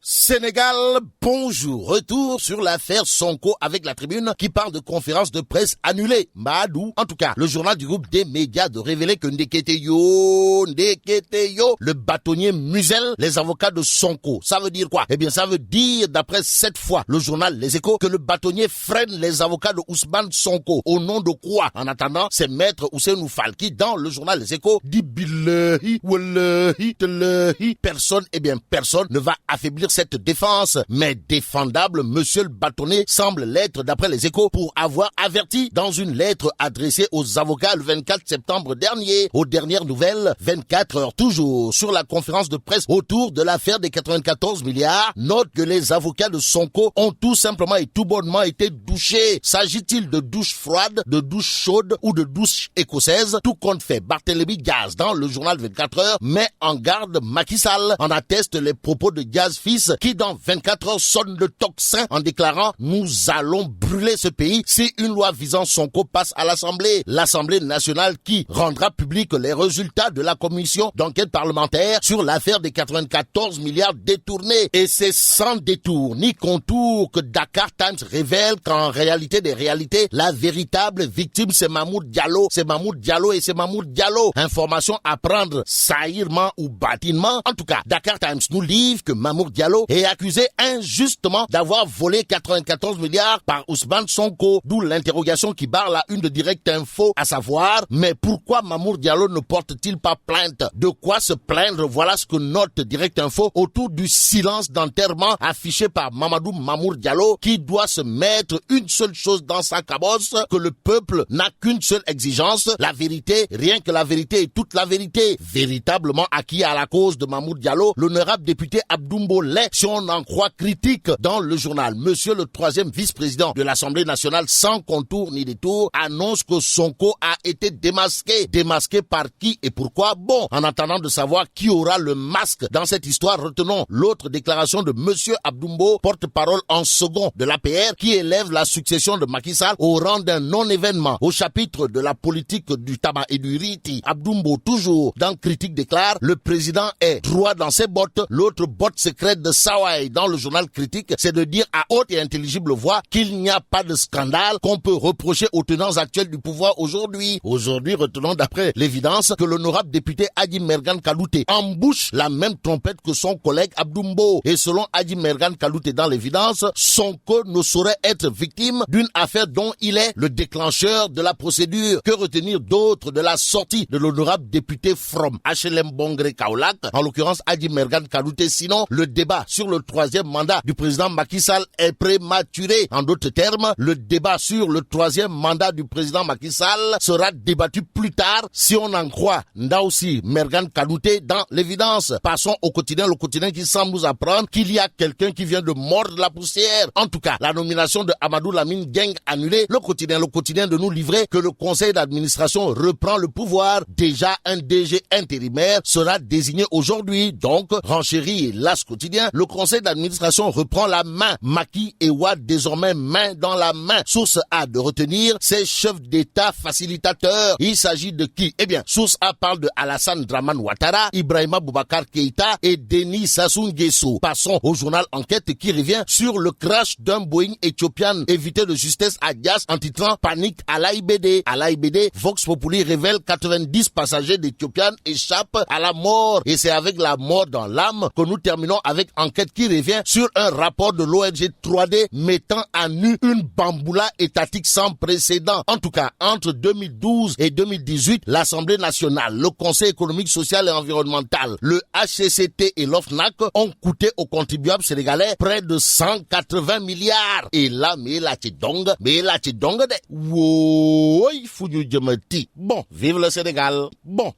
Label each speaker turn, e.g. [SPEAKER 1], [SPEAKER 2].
[SPEAKER 1] Sénégal, bonjour. Retour sur l'affaire Sonko avec la Tribune qui parle de conférence de presse annulée. Madou, en tout cas, le journal du groupe des médias de révéler que Ndeketeyo, le bâtonnier muselle les avocats de Sonko. Ça veut dire quoi? Eh bien, ça veut dire, d'après cette fois, le journal Les Échos, que le bâtonnier freine les avocats de Ousmane Sonko. Au nom de quoi? En attendant, c'est Maître Ousseynou Fall qui, dans le journal Les Échos, dit billahi, wallahi, tallahi. Personne ne va affaiblir cette défense, mais défendable, monsieur le bâtonnier semble l'être d'après Les Échos pour avoir averti dans une lettre adressée aux avocats le 24 septembre dernier. Aux dernières nouvelles, 24 heures toujours, sur la conférence de presse autour de l'affaire des 94 milliards, note que les avocats de Sonko ont tout simplement et tout bonnement été douchés. S'agit-il de douche froide, de douche chaude ou de douche écossaise? Tout compte fait, Barthélémy Diaz, dans le journal 24 heures, met en garde Macky Sall. En atteste les propos de Diaz fils qui dans 24 heures sonne le tocsin en déclarant « Nous allons brûler ce pays si une loi visant Sonko passe à l'Assemblée ». L'Assemblée nationale qui rendra public les résultats de la commission d'enquête parlementaire sur l'affaire des 94 milliards détournés. Et c'est sans détour ni contour que Dakar Times révèle qu'en réalité des réalités, la véritable victime c'est Mamoud Diallo. Information à prendre saillimement ou bâtiment. En tout cas, Dakar Times nous livre que Mamoud Diallo est accusé injustement d'avoir volé 94 milliards par Ousmane Sonko. D'où l'interrogation qui barre la une de Direct Info, à savoir, mais pourquoi Mamoud Diallo ne porte-t-il pas plainte? De quoi se plaindre? Voilà ce que note Direct Info autour du silence d'enterrement affiché par Mamadou Mamoud Diallo, qui doit se mettre une seule chose dans sa cabosse, que le peuple n'a qu'une seule exigence, la vérité, rien que la vérité et toute la vérité. Véritablement acquis à la cause de Mamoud Diallo, l'honorable député Abdoumbo Lay, si on en croit critique dans le journal. Monsieur le troisième vice-président de l'Assemblée nationale, sans contour ni détour, annonce que Sonko a été démasqué. Démasqué par qui et pourquoi? Bon, en attendant de savoir qui aura le masque dans cette histoire, retenons l'autre déclaration de monsieur Abdoumbo, porte-parole en second de l'APR, qui élève la succession de Macky Sall au rang d'un non-événement. Au chapitre de la politique du tabac et du riti, Abdoumbo, toujours dans Critique, déclare: le président est droit dans ses bottes. L'autre botte secrète de Sawai dans le journal Critique, c'est de dire à haute et intelligible voix qu'il n'y a pas de scandale qu'on peut reprocher aux tenants actuels du pouvoir aujourd'hui. Aujourd'hui, retenons d'après l'évidence que l'honorable député Adi Mergan Kalouté embouche la même trompette que son collègue Abdoumbo. Et selon Adi Mergan Kalouté dans l'évidence, Sonko ne saurait être victime d'une affaire dont il est le déclencheur de la procédure. Que retenir d'autre de la sortie de l'honorable député from HLM Bongré Kaolack, en l'occurrence Adi Mergan Kalouté? Sinon, le débat sur le troisième mandat du président Macky Sall est prématuré. En d'autres termes, le débat sur le troisième mandat du président Macky Sall sera débattu plus tard, si on en croit Ndaoussi Mergan Kalouté dans l'évidence. Passons au quotidien, le quotidien qui semble nous apprendre qu'il y a quelqu'un qui vient de mordre la poussière. En tout cas, la nomination de Amadou Lamine Dieng annulée. Le quotidien de nous livrer que le conseil d'administration reprend le pouvoir. Déjà un DG intérimaire sera désigné aujourd'hui. Donc, renchérit L'As quotidien, le conseil d'administration reprend la main. Macky et Wade désormais main dans la main. Source A de retenir ces chefs d'État facilitateurs. Il s'agit de qui? Eh bien, source A parle de Alassane Draman Ouattara, Ibrahima Boubacar Keïta et Denis Sassou Nguesso. Passons au journal Enquête qui revient sur le crash d'un Boeing éthiopian évité de justesse à Dias en titrant Panique à l'AIBD. À l'AIBD, Vox Populi révèle 90 passagers d'Ethiopian échappent à la mort. Et c'est avec la mort dans l'âme que nous terminons avec Enquête qui revient sur un rapport de l'ONG 3D mettant à nu une bamboula étatique sans précédent. En tout cas, entre 2012 et 2018, l'Assemblée nationale, le Conseil économique, social et environnemental, le HCCT et l'OFNAC ont coûté aux contribuables sénégalais près de 180 milliards. Et là, mais là, tu dongue de. Woy, fou ñu jëmati. Bon, vive le Sénégal. Bon.